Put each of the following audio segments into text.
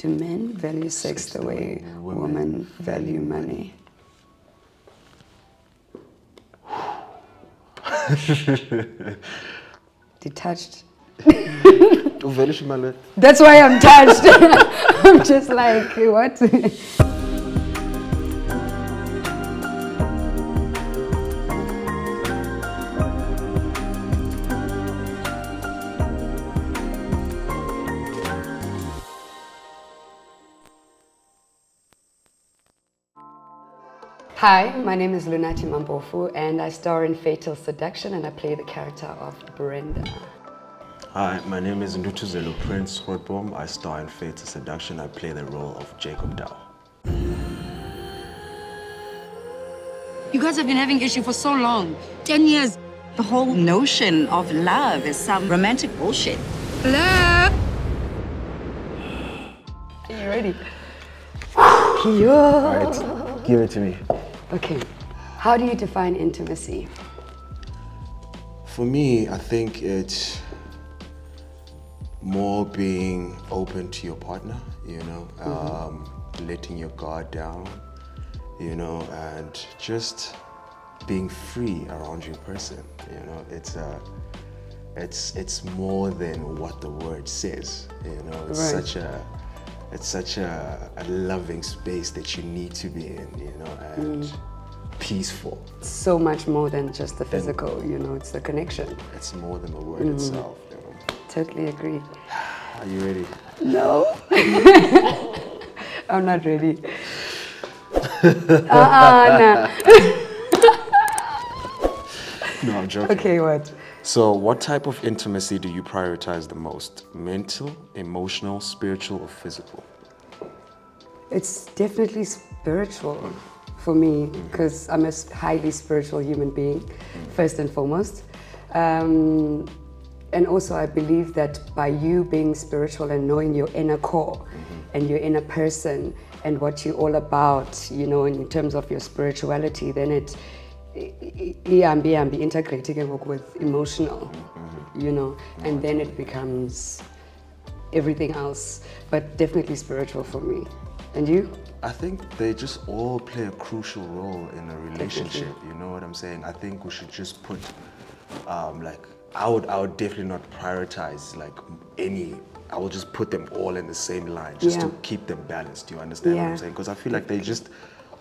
Do men value sex the way women value money? Detached. That's why I'm touched. I'm just like, what? Hi, my name is Lunathi Mampofu and I star in Fatal Seduction and I play the character of Brenda. Hi, my name is Lunathi Prince Grootboom. I star in Fatal Seduction. I play the role of Jacob Dow. You guys have been having issue for so long. 10 years. The whole notion of love is some romantic bullshit. Love. Are you ready? All right, give it to me. Okay, how do you define intimacy? For me, I think it's more being open to your partner, you know, letting your guard down, you know, and just being free around your person, you know. It's more than what the word says, you know. It's such a loving space that you need to be in, you know, and peaceful. So much more than just the physical, you know, it's the connection. It's more than the word itself, you know. Totally agree. Are you ready? No. I'm not ready. No, I'm joking. Okay, what? So what type of intimacy do you prioritize the most? Mental, emotional, spiritual, or physical? It's definitely spiritual for me because I'm a highly spiritual human being, first and foremost. And also I believe that by you being spiritual and knowing your inner core and your inner person and what you're all about, you know, in terms of your spirituality, then it be integrating with emotional, you know, and then it becomes everything else, but definitely spiritual for me. And you? I think they just all play a crucial role in a relationship, you know what I'm saying? I think we should just put, like, I would definitely not prioritize like any, I will just put them all in the same line just to keep them balanced, do you understand what I'm saying? Because I feel like they just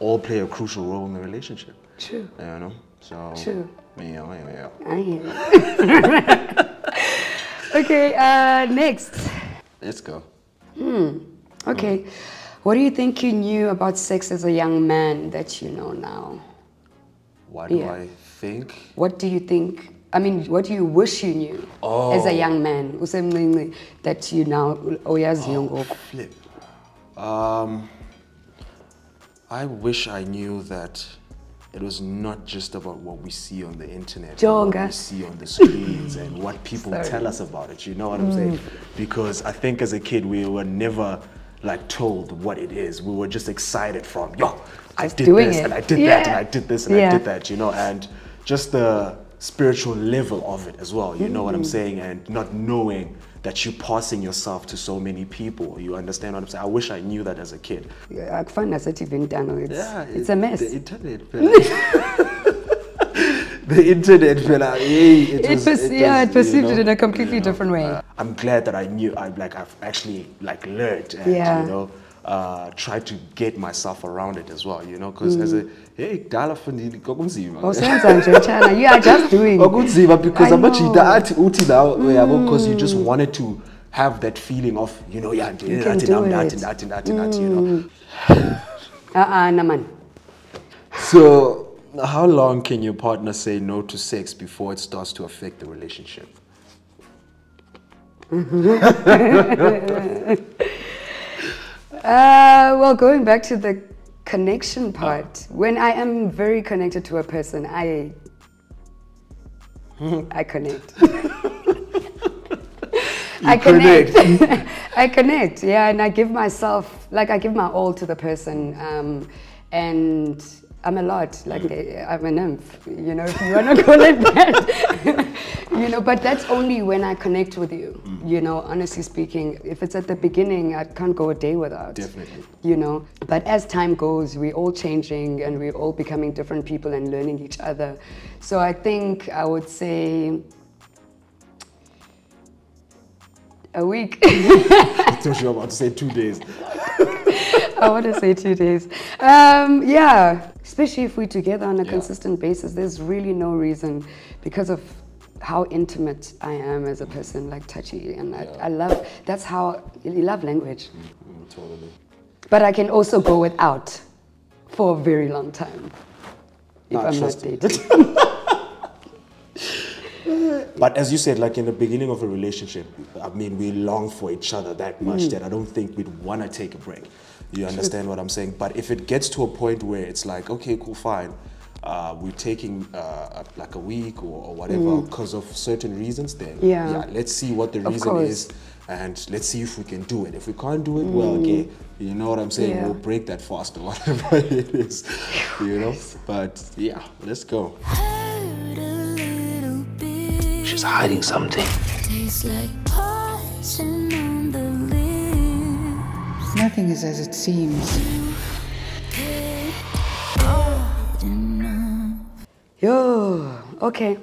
all play a crucial role in the relationship. True. You know? So, true. Yeah. I hear you. Okay, next. Let's go. Okay. What do you think you knew about sex as a young man that you know now? What do I think? What do you think? I mean, what do you wish you knew as a young man? That you now flip. I wish I knew that it was not just about what we see on the internet, what we see on the screens and what people tell us about it, you know what I'm saying? Because I think as a kid we were never like told what it is. We were just excited from, I did this and I did that and I did this and I did that, you know, and just the spiritual level of it as well, you know what I'm saying? And not knowing that you're passing yourself to so many people, you understand what I'm saying? I wish I knew that as a kid. It's a mess. The internet, the internet, it perceived it in a completely different way. I'm glad that I knew, I've actually learned and, you know, try to get myself around it as well, you know, because as a, you are just doing. Because you just wanted to have that feeling of, you know, you know. So, how long can your partner say no to sex before it starts to affect the relationship? Well, going back to the connection part, when I am very connected to a person, I connect. I connect, yeah, and I give myself, I give my all to the person, and I'm a lot, I'm a nymph, you know, if you want to call it that. You know, but that's only when I connect with you. You know, honestly speaking, if it's at the beginning, I can't go a day without. Definitely. You know, but as time goes, we're all changing and we're all becoming different people and learning each other. So I think I would say a week. I thought you were about to say 2 days. I want to say 2 days. Yeah, especially if we're together on a consistent basis, there's really no reason, because of how intimate I am as a person, like touchy, and I love, that's how, you love language. Totally. But I can also go without for a very long time if I'm not dated. But as you said, like in the beginning of a relationship, I mean, we long for each other that much that I don't think we'd want to take a break. You understand what I'm saying? But if it gets to a point where it's like, okay, cool, fine, we're taking like a week or whatever because of certain reasons, then let's see what the reason is, and let's see if we can do it. If we can't do it, well, okay, you know what I'm saying? We'll break that fast or whatever it is, you know? But yeah, let's go. She's hiding something. Tastes like poison on the lips. Nothing is as it seems. Yo, okay.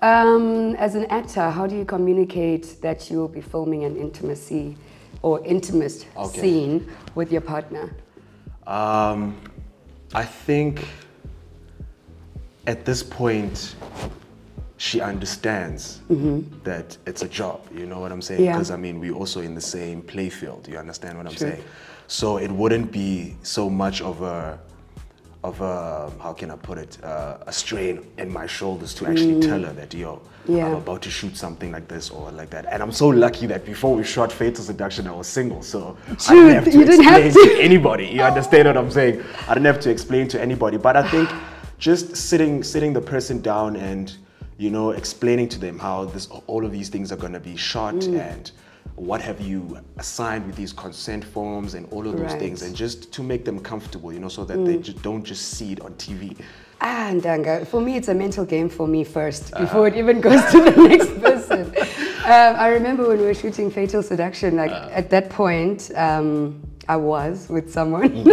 As an actor, how do you communicate that you will be filming an intimacy or intimate scene with your partner? I think at this point, she understands that it's a job, you know what I'm saying? Because I mean, we're also in the same play field, you understand what I'm saying? So it wouldn't be so much of a, how can I put it, a strain in my shoulders to actually tell her that, yo, I'm about to shoot something like this or like that. And I'm so lucky that before we shot Fatal Seduction, I was single, so I didn't have to explain to anybody, you understand what I'm saying? I didn't have to explain to anybody, but I think just sitting the person down and, you know, explaining to them how all of these things are going to be shot and what have you assigned with these consent forms and all of those things, and just to make them comfortable, you know, so that they don't just see it on TV. Ndanga, for me, it's a mental game for me first, before it even goes to the next person. I remember when we were shooting Fatal Seduction, like at that point, I was with someone.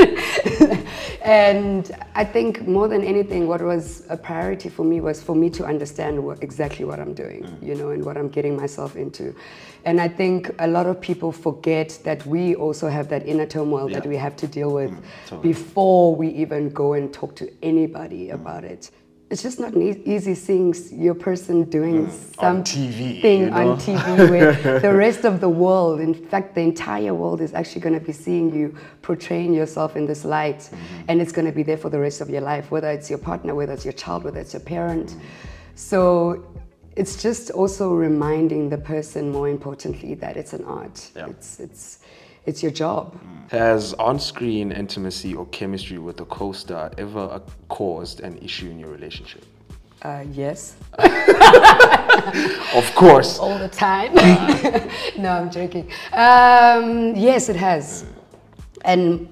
And I think more than anything, what was a priority for me was for me to understand exactly what I'm doing, you know, and what I'm getting myself into. And I think a lot of people forget that we also have that inner turmoil that we have to deal with before we even go and talk to anybody about it. It's just not easy seeing your person doing something on TV where the rest of the world, in fact, the entire world is actually going to be seeing you portraying yourself in this light, and it's going to be there for the rest of your life, whether it's your partner, whether it's your child, whether it's your parent. So it's just also reminding the person, more importantly, that it's an art. It's your job. Has on-screen intimacy or chemistry with a co-star ever caused an issue in your relationship? Yes. Of course. All the time. No, I'm joking. Yes, it has. And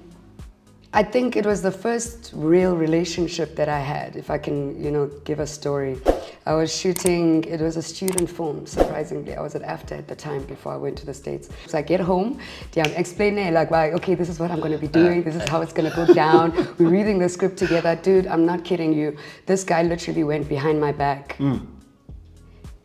I think it was the first real relationship that I had, if I can, you know, give a story. I was shooting, it was a student film, surprisingly. I was at AFTA at the time before I went to the States. So I get home, I'm explaining like, well, okay, this is what I'm gonna be doing, this is how it's gonna go down. We're reading the script together. Dude, I'm not kidding you. This guy literally went behind my back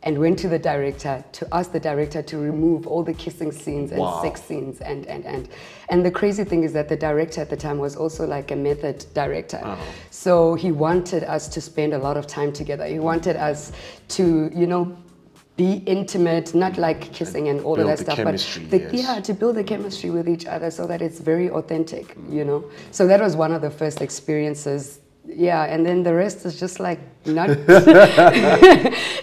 and went to the director to ask the director to remove all the kissing scenes and sex scenes and the crazy thing is that the director at the time was also like a method director. So he wanted us to spend a lot of time together. He wanted us to, you know, be intimate, not like kissing and all of that stuff, but to build the chemistry with each other so that it's very authentic, you know. So that was one of the first experiences. Yeah, and then the rest is just like not.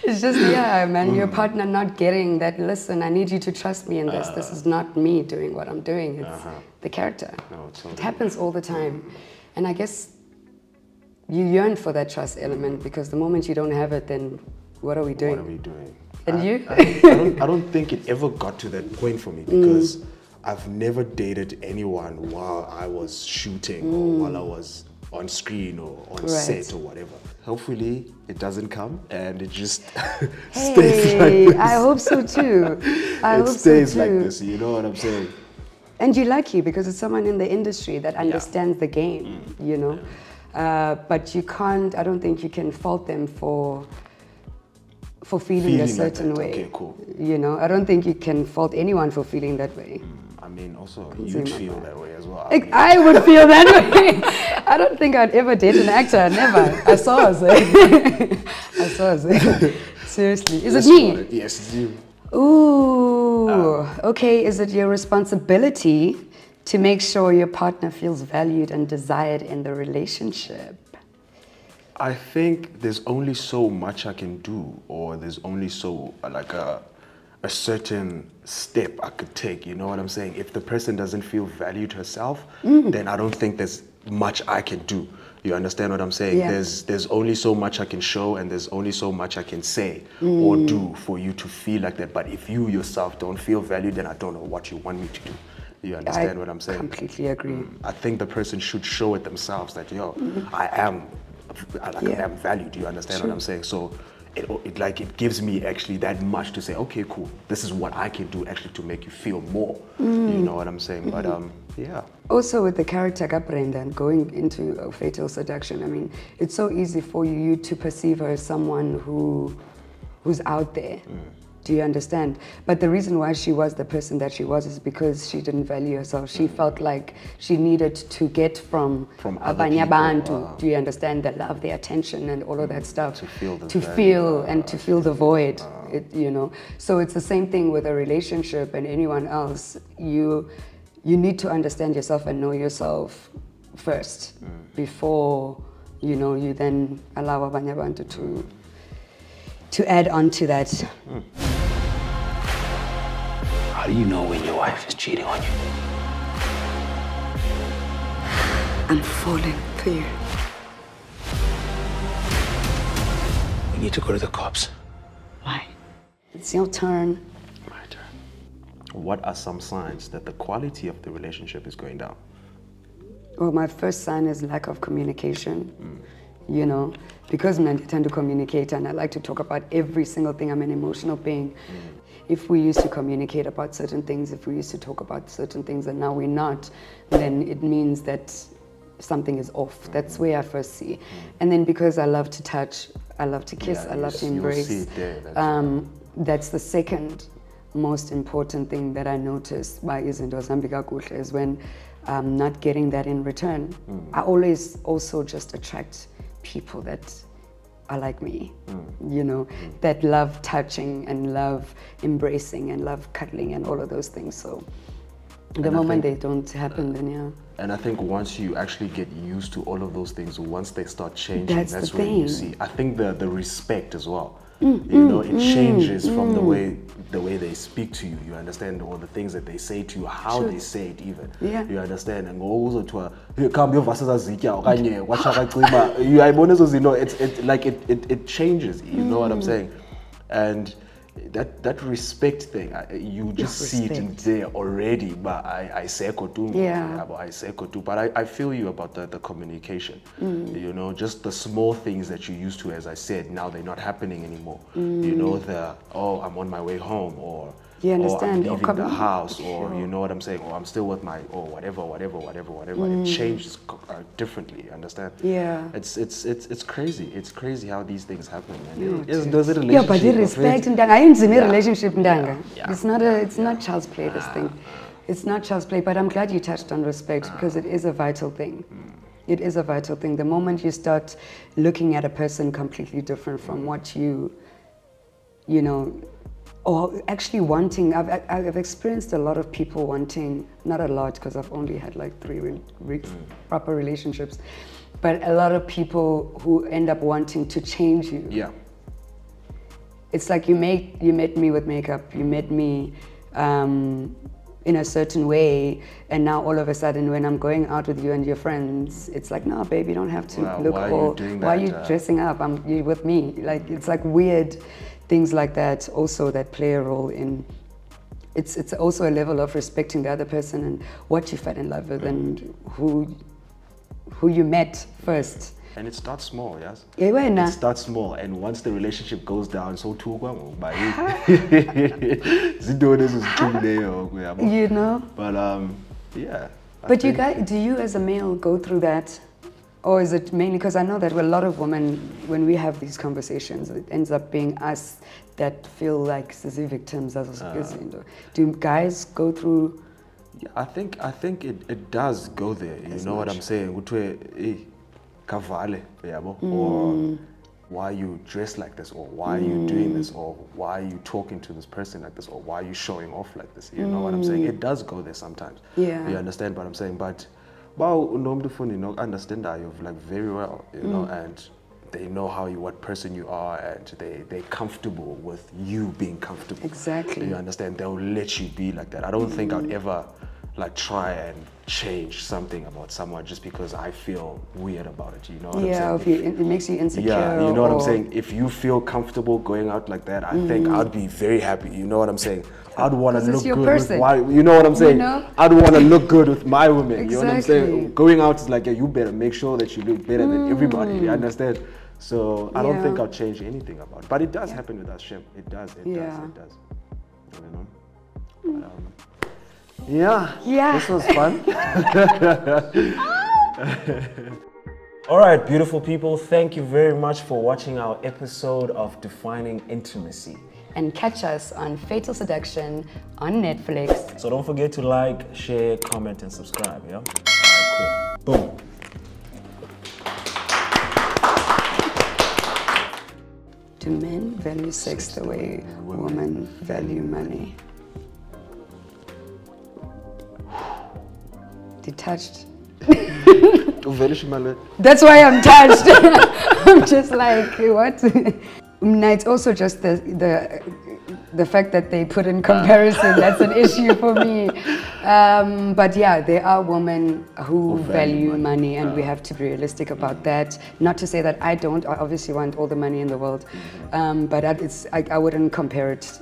It's just man, your partner not getting that. Listen, I need you to trust me in this. This is not me doing what I'm doing. It's the character. No, totally. It happens all the time, and I guess you yearn for that trust element because the moment you don't have it, then what are we doing? What are we doing? And you? I don't think it ever got to that point for me because I've never dated anyone while I was shooting or while I was on screen or on set or whatever. Hopefully it doesn't come and it just stays like this. I hope so too. It stays like this, you know what I'm saying? And you're lucky because it's someone in the industry that understands the game, you know. But you can't, I don't think you can fault them for feeling a certain way. Okay, cool. You know, I don't think you can fault anyone for feeling that way. I mean, also, you'd feel that way as well. I would feel that way. I don't think I'd ever date an actor, never. I saw us. I saw us. Seriously. Is it me? Yes, it's you. Ooh, okay. Is it your responsibility to make sure your partner feels valued and desired in the relationship? I think there's only so much I can do, or there's only so, like a certain step I could take, you know what I'm saying? If the person doesn't feel valued herself, then I don't think there's much I can do. You understand what I'm saying? Yeah. There's only so much I can show, and there's only so much I can say or do for you to feel like that. But if you yourself don't feel valued, then I don't know what you want me to do. You understand what I'm saying? I completely agree. I think the person should show it themselves that, yo, I am valued. You understand what I'm saying? So it gives me actually that much to say, okay, cool, this is what I can do actually to make you feel more. You know what I'm saying? But yeah. Also with the character Brenda and going into a fatal seduction, I mean, it's so easy for you to perceive her as someone who's out there. Do you understand? But the reason why she was the person that she was is because she didn't value herself. She felt like she needed to get from abanye abantu. Do you understand? The love, the attention, and all of that stuff. To feel the void. You know. So it's the same thing with a relationship and anyone else. You need to understand yourself and know yourself first before you then allow abanye abantu to add on to that. How do you know when your wife is cheating on you? I'm falling for you. We need to go to the cops. Why? It's your turn. My turn. What are some signs that the quality of the relationship is going down? Well, my first sign is lack of communication. You know, because I tend to communicate and I like to talk about every single thing. I'm an emotional being. If we used to communicate about certain things, if we used to talk about certain things and now we're not, then it means that something is off. That's where I first see. And then because I love to touch, I love to kiss, I love to embrace, that's the second most important thing that I noticed by Izinto Zambika Kuhle is when I'm not getting that in return. I always also just attract people that are like me, you know, that love touching and love embracing and love cuddling and all of those things. So the moment they don't happen, then yeah. And I think once you actually get used to all of those things, once they start changing, that's when you see. I think the respect as well. You know, it changes from the way they speak to you. You understand, or the things that they say to you, how they say it even. Yeah. You understand, and also to it changes. You know what I'm saying, and that respect thing, you just see it in there already. But I feel you about the communication. You know, just the small things that you used to, as I said, now they're not happening anymore. You know, I'm on my way home, or you understand, or I'm leaving the house, or you know what I'm saying, or I'm still with my, or whatever. It changes differently. You understand? Yeah. It's crazy. It's crazy how these things happen. Yeah, but the respect and relationship, it's not child's play. This thing, it's not child's play. But I'm glad you touched on respect because it is a vital thing. It is a vital thing. The moment you start looking at a person completely different from what you know. Or actually wanting, I've experienced a lot of people wanting, not a lot because I've only had like 3 proper relationships, but a lot of people who end up wanting to change you. Yeah. It's like you met me with makeup, you met me in a certain way, and now all of a sudden when I'm going out with you and your friends, it's like, no babe, you don't have to look all, why are you dressing up? You're with me. Like, it's like weird things like that also that play a role in, it's also a level of respecting the other person and what you fell in love with and who who you met first. And it starts small, yes? It starts small, and once the relationship goes down, so too, you know? But yeah. But do you as a male go through that? Or is it mainly, because I know that a lot of women, when we have these conversations, it ends up being us that feel like the victims. Do guys go through? Yeah, I think it does go there. You know what I'm saying? Or why you dress like this, or why are you doing this, or why are you talking to this person like this, or why are you showing off like this? You know what I'm saying? It does go there sometimes. Yeah. You understand what I'm saying? But wow, understand that you've like very well, you know, and they know what person you are, and they're comfortable with you being comfortable. Exactly. You understand? They'll let you be like that. I don't think I'd ever like try and change something about someone just because I feel weird about it. You know what I'm saying? It makes you insecure. Yeah, you know what I'm saying? If you feel comfortable going out like that, I think I'd be very happy. You know what I'm saying? I'd want to look good with you know what I'm saying? You know? I'd want to look good with my women. Exactly. You know what I'm saying? Going out is like, you better make sure that you look better than everybody. You understand? So I don't think I'll change anything about it. But it does happen with us, Shem. It does. You know? Yeah. This was fun. All right, beautiful people. Thank you very much for watching our episode of Defining Intimacy. And catch us on Fatal Seduction on Netflix. So don't forget to like, share, comment, and subscribe. Yeah. All right, cool. Boom. Do men value sex the way women value money? Detached. That's why I'm touched. I'm just like, what? It's also just the fact that they put in comparison. That's an issue for me. But yeah, there are women who value money, and we have to be realistic about that. Not to say that I don't. I obviously want all the money in the world, but I wouldn't compare it.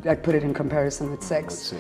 Like put it in comparison with sex.